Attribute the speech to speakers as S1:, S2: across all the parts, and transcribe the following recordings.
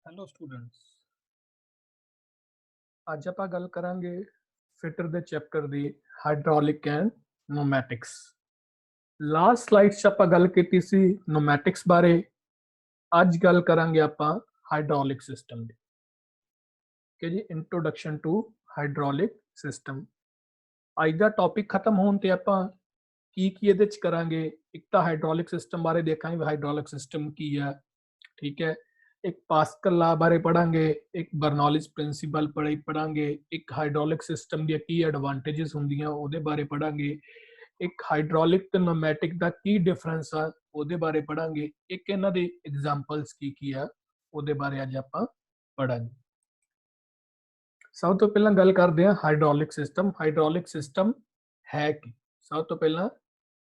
S1: Hello students. ਅੱਜ ਆਪਾਂ ਗੱਲ ਕਰਾਂਗੇ ਫਿਟਰ ਦੇ chapter the hydraulic and ਨੋਮੈਟਿਕਸ। Last slide 'ਚ ਆਪਾਂ ਗੱਲ ਕੀਤੀ ਸੀ ਨੋਮੈਟਿਕਸ ਬਾਰੇ। ਅੱਜ ਗੱਲ ਕਰਾਂਗੇ ਆਪਾਂ ਹਾਈਡ੍ਰੋਲਿਕ ਸਿਸਟਮ ਦੀ। ਕਿ ਜੀ ਇੰਟਰੋਡਕਸ਼ਨ ਟੂ ਹਾਈਡ੍ਰੋਲਿਕ ਸਿਸਟਮ। ਅੱਜ ਦਾ ਟੌਪਿਕ ਖਤਮ ਹੋਣ ਤੇ ਆਪਾਂ ਕੀ ਇਹਦੇ 'ਚ ਕਰਾਂਗੇ। ਇੱਕ ਤਾਂ ਹਾਈਡ੍ਰੋਲਿਕ ਸਿਸਟਮ ਬਾਰੇ ਦੇਖਾਂਗੇ, ਹਾਈਡ੍ਰੋਲਿਕ ਸਿਸਟਮ ਕੀ ਹੈ, ठीक है। एक पास्कल ला बारे पढ़ांगे, एक बर्नौलीज प्रिंसिपल पढ़ांगे, एक हाइड्रोलिक सिस्टम दी की एडवांटेजेस हुंदियां ओदे बारे पढ़ांगे, एक हाइड्रोलिक ते न्यूमैटिक दा की डिफरेंस आ ओदे बारे पढ़ांगे, एक इन्हां दे एग्जांपल्स की आ ओदे बारे अज आपां पढ़ांगे। सब तो पहला गल करदे हां हाइड्रोलिक सिस्टम। हाइड्रोलिक सिस्टम है की? सब तो पहला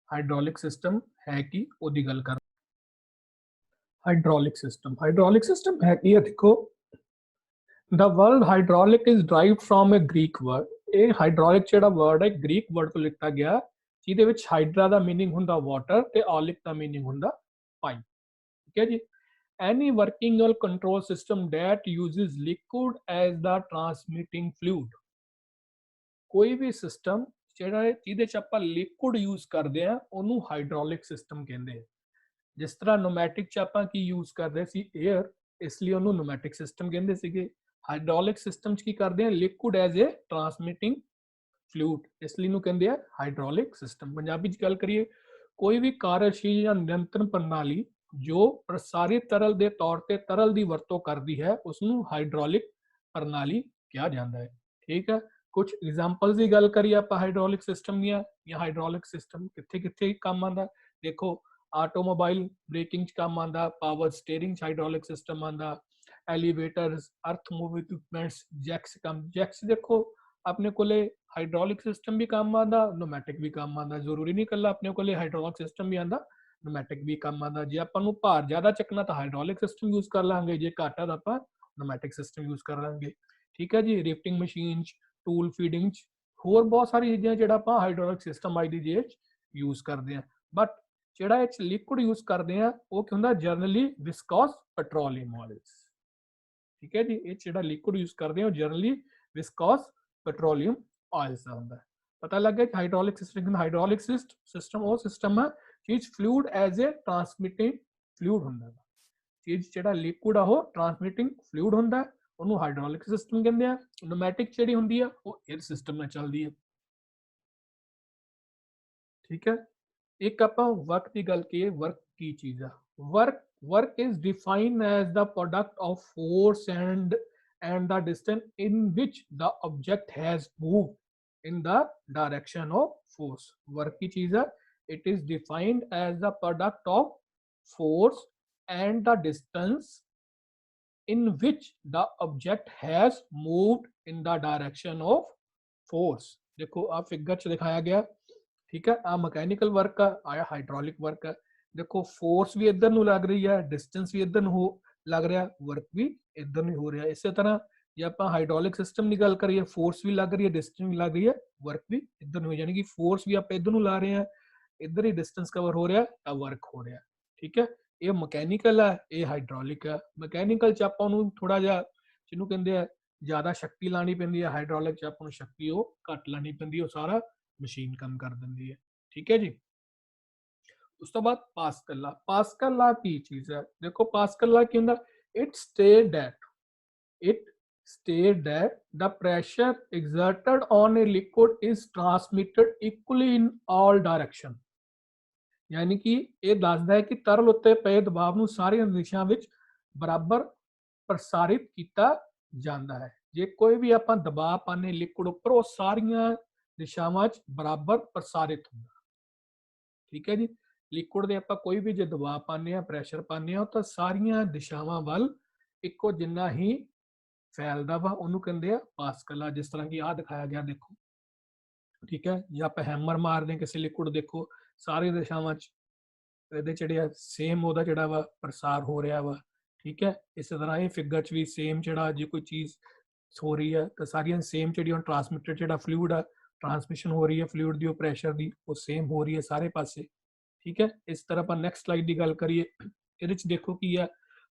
S1: हाइड्रोलिक सिस्टम है की ओदी गल कर। हाइड्रोलिक सिस्टम है कि देखो, the word hydraulic is derived from a Greek word. ये हाइड्रोलिक जिहड़ा वर्ड है ग्रीक वर्ड तो लिखा गया जिहदे विच हाइड्रा दा मीनिंग हुंदा वाटर ते ऑलिक दा मीनिंग हुंदा पाइप। ठीक है जी। एनी वर्किंग और control system that uses liquid as the transmitting fluid. कोई भी सिस्टम जिहड़ा जिहदे च आपां लिक्विड यूज करदे आ ओनू हाइड्रोलिक सिस्टम कहंदे आ। जिस तरह नोमैटिक च आपां की यूज करदे सी एयर, इसलिए ਉਹਨੂੰ ਨੋਮੈਟਿਕ ਸਿਸਟਮ ਕਹਿੰਦੇ ਸੀਗੇ। ਹਾਈਡ੍ਰੋਲਿਕ ਸਿਸਟਮ ਚ ਕੀ ਕਰਦੇ ਆ, ਲਿਕੁਇਡ ਐਜ਼ ਏ ਟਰਾਂਸਮਿਟਿੰਗ ਫਲੂਇਡ, ਇਸ ਲਈ ਨੂੰ ਕਹਿੰਦੇ ਆ ਹਾਈਡ੍ਰੋਲਿਕ ਸਿਸਟਮ। ਪੰਜਾਬੀ ਚ ਗੱਲ ਕਰੀਏ, ਕੋਈ ਵੀ ਕਾਰਜਸ਼ੀਲ ਜਾਂ ਨਿਯੰਤਰਣ ਪ੍ਰਣਾਲੀ ਜੋ ਪ੍ਰਸਾਰਿਤ ਤਰਲ ਦੇ ਤੌਰ ਤੇ ਤਰਲ ਦੀ ਵਰਤੋਂ ਕਰਦੀ ਹੈ ਉਸ ਨੂੰ ਹਾਈਡ੍ਰੋਲਿਕ ਪ੍ਰਣਾਲੀ ਕਿਹਾ ਜਾਂਦਾ ਹੈ। ਠੀਕ ਹੈ। ਕੁਝ ਐਗਜ਼ਾਮਪਲਸ ਦੀ ਗੱਲ ਕਰੀਏ ਆਪਾਂ ਹਾਈਡ੍ਰੋਲਿਕ ਸਿਸਟਮ ਦੀਆਂ, ਜਾਂ ਹਾਈਡ੍ਰੋਲਿਕ ਸਿਸਟਮ ਕਿੱਥੇ ਕਿੱਥੇ ਕੰਮ ਆਉਂਦਾ। ਦੇਖੋ, ਆਟੋਮੋਬਾइल ब्रेकिंग च काम आंदा, पावर स्टीयरिंग हाइड्रोलिक सिस्टम आंदा, elevators, earth move equipments, jacks काम। जैक्स देखो अपने कोले हाइड्रोलिक सिस्टम भी काम आंदा, नोमैटिक भी काम आंदा। जरूरी नहीं कल्ला अपने कोले हाइड्रोलिक सिस्टम भी आंदा, नोमैटिक भी काम आंदा। जे आपां नूं भार ज़्यादा चकना तो हाइड्रोलिक सिस्टम यूज कर लांगे, जे घट है तो आपां नोमैटिक सिस्टम यूज कर लांगे। ठीक है जी। लिफ्टिंग मशीन, टूल फीडिंग, होर बहुत सारी चीज़ां जिहड़ा आपां हाइड्रोलिक सिस्टम अज दी डेट यूज करते हैं। बट ਜਿਹੜਾ ਇਹ ਚ ਲਿਕੁਇਡ ਯੂਜ਼ ਕਰਦੇ ਆ ਉਹ ਕੀ ਹੁੰਦਾ, ਜਰਨਲੀ ਵਿਸਕੋਸ ਪੈਟਰੋਲੀਅਮ ਆਇਲਸ। ਠੀਕ ਹੈ ਜੀ। ਇਹ ਜਿਹੜਾ ਲਿਕੁਇਡ ਯੂਜ਼ ਕਰਦੇ ਆ ਉਹ ਜਰਨਲੀ ਵਿਸਕੋਸ ਪੈਟਰੋਲੀਅਮ ਆਇਲਸ ਦਾ ਹੁੰਦਾ। ਪਤਾ ਲੱਗ ਗਿਆ ਹਾਈਡ੍ਰੋਲਿਕ ਸਿਸਟਮ। ਹਾਈਡ੍ਰੋਲਿਕ ਸਿਸਟਮ ਉਹ ਸਿਸਟਮ ਹੈ ਚੀਜ਼ ਫਲੂਇਡ ਐਜ਼ ਏ ਟਰਾਂਸਮਿਟਿੰਗ ਫਲੂਇਡ ਹੁੰਦਾ। ਚੀਜ਼ ਜਿਹੜਾ ਲਿਕੁਇਡ ਆ ਉਹ ਟਰਾਂਸਮਿਟਿੰਗ ਫਲੂਇਡ ਹੁੰਦਾ, ਉਹਨੂੰ ਹਾਈਡ੍ਰੋਲਿਕ ਸਿਸਟਮ ਕਹਿੰਦੇ ਆ। ਨੋਮੈਟਿਕ ਜਿਹੜੀ ਹੁੰਦੀ ਆ ਉਹ 에ਅਰ ਸਿਸਟਮ ਨਾਲ ਚੱਲਦੀ ਹੈ। ਠੀਕ ਹੈ। एक ਆਪਾਂ वर्क की गल की, वर्क की चीज है। Work is defined as the product of force and the distance in which the object has moved in the direction of force। Work की चीज है, it is defined as the product of force and the distance in which the object has moved in the direction of force। देखो आप figure च दिखाया गया। ठीक है। आ मकैनिकल वर्क का आया, हाइड्रोलिक वर्क है। देखो फोर्स भी इधर ਨੂੰ ਲੱਗ ਰਹੀ ਹੈ, डिस्टेंस भी इधर ਨੂੰ ਲੱਗ ਰਿਹਾ, वर्क भी इधर ਨੂੰ ਹੋ ਰਿਹਾ। ਇਸੇ ਤਰ੍ਹਾਂ ਜੇ ਆਪਾਂ ਹਾਈਡ੍ਰੋਲਿਕ ਸਿਸਟਮ ਦੀ ਗੱਲ ਕਰੀਏ, फोर्स भी ਲੱਗ ਰਹੀ ਹੈ, डिस्टेंस भी ਲੱਗ ਰਹੀ ਹੈ, वर्क भी इधर ਨੂੰ, ਯਾਨੀ ਕਿ फोर्स भी ਆਪਾਂ इधर ਨੂੰ ਲਾ ਰਹੇ ਹਾਂ, इधर ही डिस्टेंस कवर हो रहा ਤਾਂ वर्क ਹੋ ਰਿਹਾ। ਠੀਕ ਹੈ। ਇਹ ਮਕੈਨੀਕਲ ਹੈ, ਇਹ ਹਾਈਡ੍ਰੋਲਿਕ ਹੈ। ਮਕੈਨੀਕਲ ਚ ਆਪਾਂ ਨੂੰ ਥੋੜਾ ਜਿਹਾ ਜਿਹਨੂੰ ਕਹਿੰਦੇ ਆ ਜ਼ਿਆਦਾ ਸ਼ਕਤੀ ਲਾਣੀ ਪੈਂਦੀ ਹੈ, ਹਾਈਡ੍ਰੋਲਿਕ ਚ ਆਪਾਂ ਨੂੰ ਸ਼ਕਤੀ ਉਹ ਘੱਟ ਲਾਣੀ ਪੈਂਦੀ ਹੈ, ਉਹ ਸਾਰਾ मशीन कम कर देती है। ठीक है जी। उस तो बाद पास्कल ला। पास्कल ला की चीज है, देखो पास्कल ला की हुंदा, it state that the pressure exerted on a liquid is transmitted equally in all direction। यानी कि ਇਹ ਦੱਸਦਾ ਹੈ ਕਿ ਤਰਲ ਉੱਤੇ ਪਏ ਦਬਾਅ ਨੂੰ ਸਾਰੀਆਂ ਦਿਸ਼ਾਵਾਂ ਵਿੱਚ ਬਰਾਬਰ ਪ੍ਰਸਾਰਿਤ ਕੀਤਾ ਜਾਂਦਾ ਹੈ। ਜੇ ਕੋਈ ਵੀ ਆਪਾਂ ਦਬਾਅ ਪਾਣੇ ਲਿਕੁਇਡ ਉੱਪਰ, ਉਹ ਸਾਰੀਆਂ ਦਿਸ਼ਾਵਾਂ 'ਚ ਬਰਾਬਰ ਪ੍ਰਸਾਰਿਤ ਹੁੰਦਾ। ਠੀਕ ਹੈ ਜੀ। ਲਿਕੁਇਡ ਦੇ ਆਪਾਂ ਕੋਈ ਵੀ ਜੇ ਦਬਾਅ ਪਾਉਂਦੇ ਆ, ਪ੍ਰੈਸ਼ਰ ਪਾਉਂਦੇ ਆ, ਤਾਂ ਸਾਰੀਆਂ ਦਿਸ਼ਾਵਾਂ ਵੱਲ ਇੱਕੋ ਜਿੰਨਾ ਹੀ ਫੈਲਦਾ ਵਾ, ਉਹਨੂੰ ਕਹਿੰਦੇ ਆ ਪਾਸਕਲ ਆ। ਜਿਸ ਤਰ੍ਹਾਂ ਕਿ ਆਹ ਦਿਖਾਇਆ ਗਿਆ ਦੇਖੋ। ਠੀਕ ਹੈ। ਜੇ ਆਪਾਂ ਹੈਮਰ ਮਾਰਦੇ ਕਿਸੇ ਲਿਕੁਇਡ, ਦੇਖੋ ਸਾਰੀ ਦਿਸ਼ਾਵਾਂ 'ਚ ਇਹਦੇ ਜਿਹੜੇ ਸੇਮ ਉਹਦਾ ਜਿਹੜਾ ਵਾ ਪ੍ਰਸਾਰ ਹੋ ਰਿਹਾ ਵਾ। ਠੀਕ ਹੈ। ਇਸੇ ਤਰ੍ਹਾਂ ਇਹ ਫਿਗਰ 'ਚ ਵੀ ਸੇਮ ਜਿਹੜਾ ਜੇ ਕੋਈ ਚੀਜ਼ ਹੋ ਰਹੀ ਹੈ ਤਾਂ ਸਾਰੀਆਂ ਸੇਮ ਜਿਹੜੀਆਂ ਟਰਾਂਸਮਿਟਡ ਜਿਹੜਾ ਫਲੂਇਡ ਆ, ट्रांसमिशन हो रही है फ्लूइड की, प्रैशर की वो सेम हो रही है सारे पासे। ठीक है। इस तरह आप नैक्सट स्लाइड की गल करिए, ये देखो की है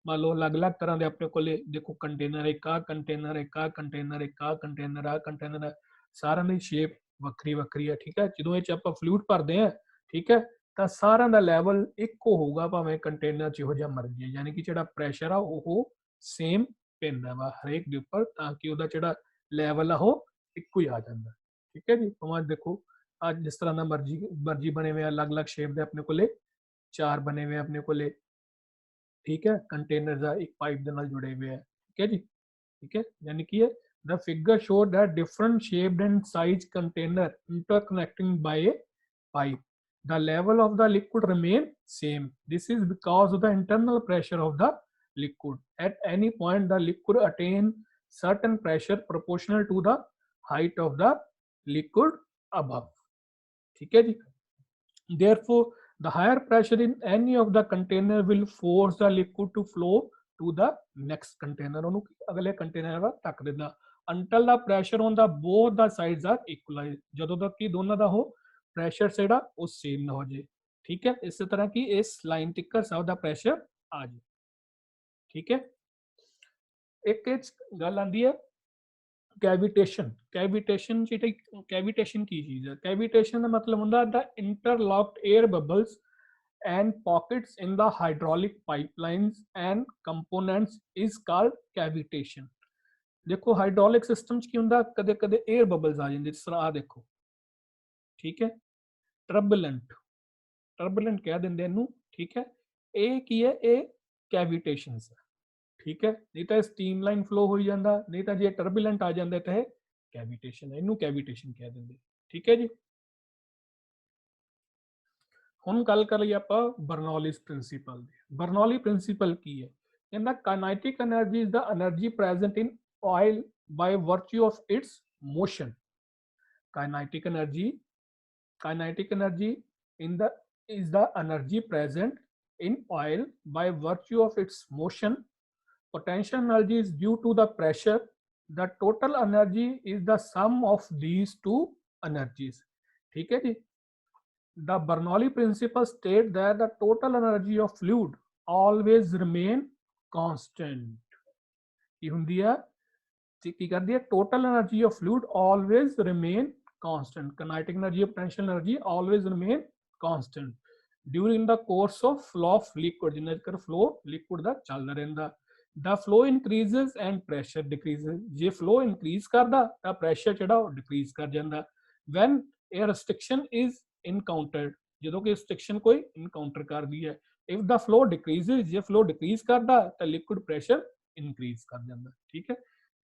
S1: मान लो अलग-अलग तरह ਦੇ ਆਪਣੇ ਕੋਲੇ ਦੇਖੋ ਕੰਟੇਨਰ ਇੱਕ ਆ ਕੰਟੇਨਰ ਇੱਕ ਆ ਕੰਟੇਨਰ ਇੱਕ ਆ ਕੰਟੇਨਰ ਆ ਕੰਟੇਨਰ ਆ, ਸਾਰਿਆਂ ਦੀ ਸ਼ੇਪ ਵੱਖਰੀ ਵੱਖਰੀ ਹੈ। ਠੀਕ ਹੈ, ਜਦੋਂ ਇਹ ਚ ਆਪਾਂ ਫਲੂਇਡ ਭਰਦੇ ਆ, ਠੀਕ ਹੈ, ਤਾਂ ਸਾਰਿਆਂ ਦਾ ਲੈਵਲ ਇੱਕੋ ਹੋਊਗਾ ਭਾਵੇਂ ਕੰਟੇਨਰ ਚ ਇਹੋ ਜਿਹਾ ਮਰਜ਼ੀ ਹੈ, ਯਾਨੀ ਕਿ ਜਿਹੜਾ ਪ੍ਰੈਸ਼ਰ ਆ ਉਹ ਸੇਮ ਪੈਂਦਾ ਵਾ ਹਰੇਕ ਦੇ ਉੱਪਰ, ਤਾਂ ਕਿ ਉਹਦਾ ਜਿਹੜਾ ਲੈਵਲ ਆ ਉਹ ਇੱਕੋ ਹੀ ਆ ਜਾਂਦਾ। ਠੀਕ ਹੈ ਜੀ, ਭਾਵੇਂ ਦੇਖੋ ਅੱਜ ਜਿਸ ਤਰ੍ਹਾਂ ਦਾ ਮਰਜ਼ੀ ਮਰਜ਼ੀ ਬਣੇ ਹੋਏ ਆ, ਅਲੱਗ-ਅਲੱਗ ਸ਼ੇਪ ਦੇ ਆਪਣੇ ਕੋਲੇ ਚਾਰ ਬਣੇ ਹੋਏ ਆਪਣੇ ਕੋਲੇ। ठीक है, कंटेनर एक पाइप के नाल जुड़े हुए हैं। ठीक है जी, ठीक है, यानी कि the figure show that different shaped and size container interconnecting by a pipe, the level of the liquid remain same. This is because of the internal pressure of the liquid. At any point the liquid attain certain pressure proportional to the height of the liquid above. ठीक है जी, therefore the higher pressure in any of the container will force the liquid to flow to the next container, ਉਹਨੂੰ ਅਗਲੇ container ਵੱਲ ਧੱਕ ਦਿੰਦਾ until the pressure on the both the sides are equalized, ਜਦੋਂ ਤੱਕ ਕਿ ਦੋਨਾਂ ਦਾ ਉਹ ਪ੍ਰੈਸ਼ਰ ਜਿਹੜਾ ਉਹ ਸੇਮ ਨਾ ਹੋ ਜਾਏ। ਠੀਕ ਹੈ, ਇਸੇ ਤਰ੍ਹਾਂ ਕਿ ਇਸ ਲਾਈਨ ਟਿੱਕਰ ਸਭ ਦਾ ਪ੍ਰੈਸ਼ਰ ਆ ਜਾਏ। ਠੀਕ ਹੈ, ਇੱਕ ਗੱਲ ਆਂਦੀ ਹੈ कैविटेशन। कैविटेशन कैविटेशन की चीज है। कैविटेशन का मतलब होता है the interlocked air bubbles and pockets in the hydraulic pipelines and components is called cavitation. देखो हाइड्रोलिक सिस्टम्स की होंदा कदे कदे एयर बबल्स आ जांदे, जिस तरह आ देखो। ठीक है, टर्बुलेंट टर्बुलेंट कह देंगे इनू। ठीक है, ये की है, ये कैविटेशंस है। ठीक है, नहीं तो स्टीम लाइन फ्लो हो जाता, नहीं तो जो टर्बुलेंट आ जाता तो कैविटेशन है, इनू कैविटेशन कह देंगे। ठीक है जी, हुण गल कर लईए आपां बर्नौलीज प्रिंसीपल दी। बर्नौली प्रिंसीपल की है, कहंदा kinetic energy is the energy present in oil by virtue of its motion. Kinetic energy in the is the energy present in oil by virtue of its motion. Potential energy is due to the pressure. The total energy is the sum of these two energies. ठीक है जी, the Bernoulli principle states that the total energy of fluid always remain constant. ਕੀ ਹੁੰਦੀ ਹੈ, ਕੀ ਕਰਦੀ ਹੈ, total energy of fluid always remain constant. Kinetic energy or potential energy always remain constant during the course of flow of liquid, जिन्ना चक्कर flow liquid ਦਾ ਚੱਲਦਾ ਰਹਿੰਦਾ। The flow increases and pressure decreases. ਜੇ flow increase ਕਰਦਾ ਤਾਂ pressure ਜਿਹੜਾ ਉਹ decrease ਕਰ ਜਾਂਦਾ। When a restriction is encountered, ਜਦੋਂ ਕਿ restriction ਕੋਈ encounter ਕਰਦੀ ਹੈ। If the flow decreases, ਜੇ flow decrease ਕਰਦਾ ਤਾਂ liquid pressure increase ਕਰ ਜਾਂਦਾ। ਠੀਕ ਹੈ,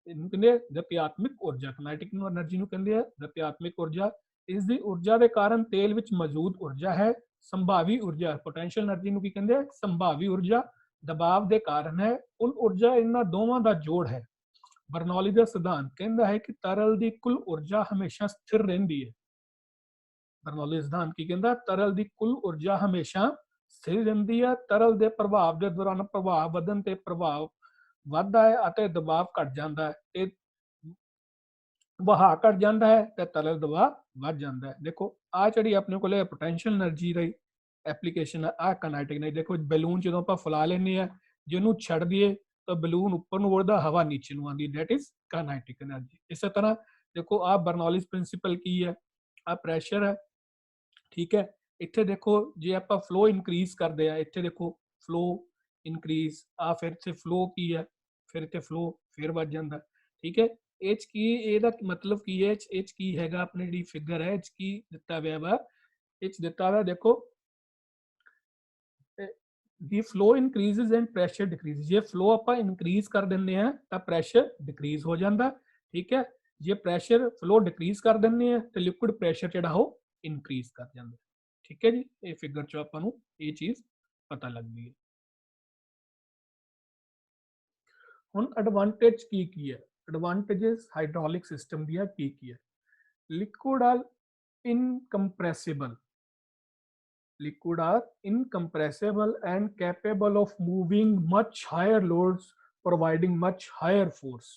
S1: ਇਹਨੂੰ ਕਹਿੰਦੇ ਆ ਗਤਿਆਤਮਕ ਊਰਜਾ। ਕਿਨੈਟਿਕ એનર્ਜੀ ਨੂੰ ਕਹਿੰਦੇ ਆ ਗਤਿਆਤਮਕ ਊਰਜਾ। ਇਸ ਦੀ ਊਰਜਾ ਦੇ ਕਾਰਨ ਤੇਲ ਵਿੱਚ ਮੌਜੂਦ ਊਰਜਾ ਹੈ ਸੰਭਾਵੀ ਊਰਜਾ। ਪੋਟੈਂਸ਼ੀਅਲ એનર્ਜੀ ਨੂੰ ਕੀ ਕਹਿੰਦੇ ਆ, ਸੰਭਾਵੀ ਊਰਜਾ। ਦਬਾਅ ਦੇ ਕਾਰਨ ਹੈ ਕੁੱਲ ਊਰਜਾ, ਇਹਨਾਂ ਦੋਵਾਂ ਦਾ ਜੋੜ ਹੈ। ਬਰਨੌਲੀ ਦਾ ਸਿਧਾਂਤ ਕਹਿੰਦਾ ਹੈ ਕਿ ਤਰਲ ਦੀ ਕੁੱਲ ਊਰਜਾ ਹਮੇਸ਼ਾ ਸਥਿਰ ਰਹਿੰਦੀ ਹੈ। ਬਰਨੌਲੀ ਸਿਧਾਂਤ ਕੀ ਕਹਿੰਦਾ, ਤਰਲ ਦੀ ਕੁੱਲ ਊਰਜਾ ਹਮੇਸ਼ਾ ਸਥਿਰ ਰਹਿੰਦੀ ਹੈ। ਤਰਲ ਦੇ ਪ੍ਰਭਾਵ ਦੇ ਦੌਰਾਨ ਪ੍ਰਭਾਵ ਵਧਣ ਤੇ ਪ੍ਰਭਾਵ ਵੱਧਦਾ ਹੈ ਅਤੇ ਦਬਾਅ ਘਟ ਜਾਂਦਾ ਹੈ ਤੇ ਵਹਾ ਘਟ ਜਾਂਦਾ ਹੈ ਤੇ ਤਰਲ ਦਬਾਅ ਵੱਧ ਜਾਂਦਾ ਹੈ। ਦੇਖੋ ਆ ਜਿਹੜੀ ਆਪਣੇ ਕੋਲੇ ਪੋਟੈਂਸ਼ੀਅਲ એનર્ਜੀ ਦੀ ਐਪਲੀਕੇਸ਼ਨ ਹੈ, ਆ ਕਾਈਨੈਟਿਕ ਨੇ। ਦੇਖੋ ਬੈਲੂਨ ਜਦੋਂ ਆਪਾਂ ਫੁਲਾ ਲੈਂਦੇ ਆ, ਜਿਹਨੂੰ ਛੱਡ ਦਈਏ ਤਾਂ ਬੈਲੂਨ ਉੱਪਰ ਨੂੰ ਉੱਡਦਾ, ਹਵਾ ਨੀਚੇ ਨੂੰ ਆਉਂਦੀ, ਦੈਟ ਇਜ਼ ਕਾਈਨੈਟਿਕ એનર્ਜੀ। ਇਸੇ ਤਰ੍ਹਾਂ ਦੇਖੋ ਆ ਬਰਨੌਲੀਜ਼ ਪ੍ਰਿੰਸੀਪਲ ਕੀ ਹੈ, ਆ ਪ੍ਰੈਸ਼ਰ ਹੈ। ਠੀਕ ਹੈ, ਇੱਥੇ ਦੇਖੋ ਜੇ ਆਪਾਂ ਫਲੋ ਇਨਕਰੀਜ਼ ਕਰਦੇ ਆ, ਇੱਥੇ ਦੇਖੋ ਫਲੋ ਇਨਕਰੀਜ਼, ਆ ਫਿਰ ਇੱਥੇ ਫਲੋ ਕੀ ਹੈ, ਫਿਰ ਇੱਥੇ ਫਲੋ ਫਿਰ ਵੱਧ ਜਾਂਦਾ। ਠੀਕ ਹੈ, ਇਹ ਚ ਕੀ, ਇਹਦਾ ਮਤਲਬ ਕੀ ਹੈ, ਇਹ ਚ ਕੀ ਹੈਗਾ, ਆਪਣੀ ਜਿਹੜੀ ਫਿਗਰ ਹੈ ਇਹ ਚ ਕੀ ਦਿੱਤਾ ਹੋਇਆ ਵਾ, ਇਹ ਚ ਦਿੱਤਾ ਹੋਇਆ ਦੇਖੋ ਦੀ flow increases and pressure decrease. ਜੇ ਫਲੋ ਆਪਾਂ ਇਨਕਰੀਜ਼ ਕਰ ਦਿੰਦੇ ਆ ਤਾਂ ਪ੍ਰੈਸ਼ਰ ਡਿਕਰੀਜ਼ ਹੋ ਜਾਂਦਾ। ਠੀਕ ਹੈ, ਜੇ ਪ੍ਰੈਸ਼ਰ ਫਲੋ ਡਿਕਰੀਜ਼ ਕਰ ਦਿੰਦੇ ਆ ਤੇ ਲਿਕੁਇਡ ਪ੍ਰੈਸ਼ਰ ਜਿਹੜਾ ਉਹ ਇਨਕਰੀਜ਼ ਕਰ ਜਾਂਦਾ। ਠੀਕ ਹੈ ਜੀ, ਇਹ ਫਿਗਰ ਚ ਆਪਾਂ ਨੂੰ ਇਹ ਚੀਜ਼ ਪਤਾ ਲੱਗਦੀ ਹੈ। ਹੁਣ ਐਡਵਾਂਟੇਜ ਕੀ ਹੈ, ਐਡਵਾਂਟੇजेस ਹਾਈਡ੍ਰੋਲਿਕ ਸਿਸਟਮ ਦੀਆਂ ਕੀ ਹੈ। Liquid are incompressible, liquid are incompressible and capable of moving much higher loads, providing much higher force।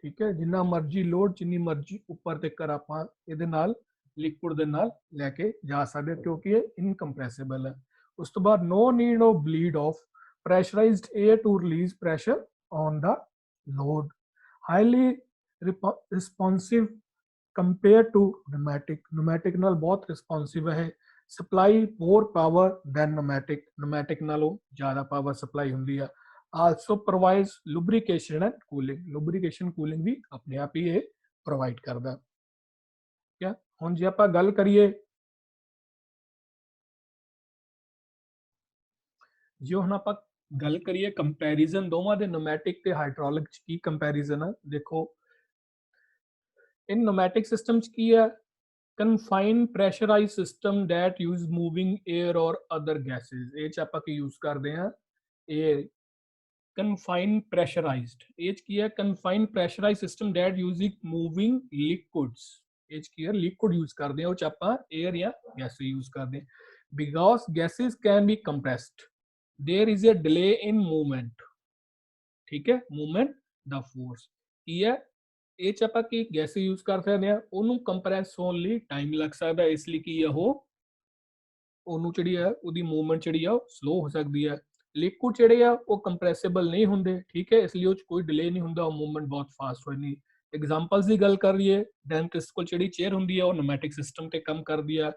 S1: ठीक है, जिन्ना मर्जी लोड, जिन्नी मर्जी ऊपर तक ਆਪਾਂ ਇਹਦੇ ਨਾਲ ਲਿਕੁਇਡ ਦੇ ਨਾਲ ਲੈ ਕੇ ਜਾ ਸਕਦੇ, ਕਿਉਂਕਿ ਇਹ ਇਨਕੰਪਰੈਸਿਬਲ ਹੈ। ਉਸ ਤੋਂ ਬਾਅਦ no need of bleed off, pressurized air to release pressure on the load. Highly responsive compared to pneumatic. Pneumatic ਨਾਲ ਬਹੁਤ responsive ਹੈ. Supply more power than pneumatic. Pneumatic ਨਾਲੋਂ ਜ਼ਿਆਦਾ power supply ਹੁੰਦੀ ਆ. Also provides lubrication and cooling. Lubrication cooling ਵੀ ਆਪਣੇ ਆਪ ਹੀ ਇਹ provide ਕਰਦਾ. ਠੀਕ ਹੈ, ਹੁਣ ਜੇ ਆਪਾਂ ਗੱਲ ਕਰੀਏ, ਜੇ ਹੁਣ ਆਪਾਂ ਗੱਲ ਕਰੀਏ ਕੰਪੈਰੀਜ਼ਨ ਦੋਵਾਂ ਦੇ ਨੋਮੈਟਿਕ ਤੇ ਹਾਈਡ੍ਰੋਲਿਕ ਚ ਕੀ ਕੰਪੈਰੀਜ਼ਨ ਆ, ਦੇਖੋ ਇਨ ਨੋਮੈਟਿਕ ਸਿਸਟਮ ਚ ਕੀ ਹੈ, confine pressurise system that use moving air or other gases, ਇਹ ਚ ਆਪਾਂ ਕੀ ਯੂਜ਼ ਕਰਦੇ ਆ, ਇਹ ਕਨਫਾਈਨ ਪ੍ਰੈਸ਼ਰਾਈਜ਼ਡ, ਇਹ ਚ ਕੀ ਹੈ, confine pressurise system that using moving liquids, ਇਹ ਚ ਕੀ ਹੈ, ਲਿਕੁਇਡ ਯੂਜ਼ ਕਰਦੇ ਆ, ਉਹ ਚ ਆਪਾਂ 에ਅਰ ਜਾਂ ਗੈਸ ਯੂਜ਼ ਕਰਦੇ ਆ, because gases can be compressed, there is a delay in movement, ठीक है, movement the force ਕੀ ਹੈ, ਇਹ ਚ ਆਪਾਂ ਕੀ ਗੈਸ ਯੂਜ਼ ਕਰ ਸਕਦੇ ਆ, ਉਹਨੂੰ ਕੰਪਰੈਸ ਹੋਣ ਲਈ ਟਾਈਮ ਲੱਗ ਸਕਦਾ, ਇਸ ਲਈ ਕੀ ਆ ਉਹਨੂੰ ਜਿਹੜੀ ਹੈ ਉਹਦੀ ਮੂਵਮੈਂਟ ਜਿਹੜੀ ਆ ਉਹ ਸਲੋ ਹੋ ਸਕਦੀ ਹੈ। ਲਿਕੁਇਡ ਜਿਹੜੇ ਆ ਉਹ ਕੰਪਰੈਸਿਬਲ ਨਹੀਂ ਹੁੰਦੇ, ਠੀਕ ਹੈ, ਇਸ ਲਈ ਉਹ ਚ ਕੋਈ ਡਿਲੇ ਨਹੀਂ ਹੁੰਦਾ, ਉਹ ਮੂਵਮੈਂਟ ਬਹੁਤ ਫਾਸਟ ਹੋ ਜਾਂਦੀ। ਐਗਜ਼ਾਮਪਲਸ ਦੀ ਗੱਲ ਕਰ ਲਈਏ, ਡੈਂਟਿਸਟ ਕੋਲ ਜਿਹੜੀ ਚੇਅਰ ਹੁੰਦੀ ਆ ਉਹ ਨੋਮੈਟਿਕ ਸਿਸਟਮ ਤੇ ਕੰਮ ਕਰਦੀ ਆ,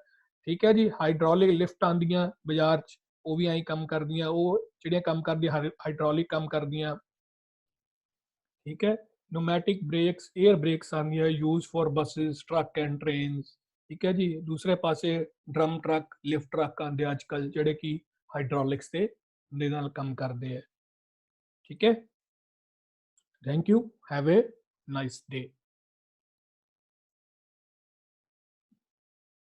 S1: ਠੀਕ ਹੈ ਜੀ। ਹਾਈਡ੍ਰੋਲਿਕ ਲਿਫਟ ਆਉਂਦੀਆਂ ਬਾਜ਼ਾਰ ਚ, ਉਹ ਵੀ ਐਂ ਕੰਮ ਕਰਦੀਆਂ, ਉਹ ਜਿਹੜੀਆਂ ਕੰਮ ਕਰਦੀਆਂ ਹਾਈਡ੍ਰੋਲਿਕ ਕੰਮ ਕਰਦੀਆਂ, ਠੀਕ ਹੈ। ਨੋਮੈਟਿਕ ਬ੍ਰੇਕਸ, 에ਅਰ ਬ੍ਰੇਕਸ ਆਉਂਦੀਆਂ, use for buses, truck and trains, ਠੀਕ ਹੈ ਜੀ। ਦੂਸਰੇ ਪਾਸੇ ਡਰਮ ਟਰੱਕ, ਲਿਫਟ ਟਰੱਕ ਆਉਂਦੇ ਅੱਜ ਕੱਲ, ਜਿਹੜੇ ਕਿ ਹਾਈਡ੍ਰੋਲਿਕਸ ਦੇ ਨਾਲ ਕੰਮ ਕਰਦੇ ਆ, ਠੀਕ ਹੈ। Thank you, have A nice day.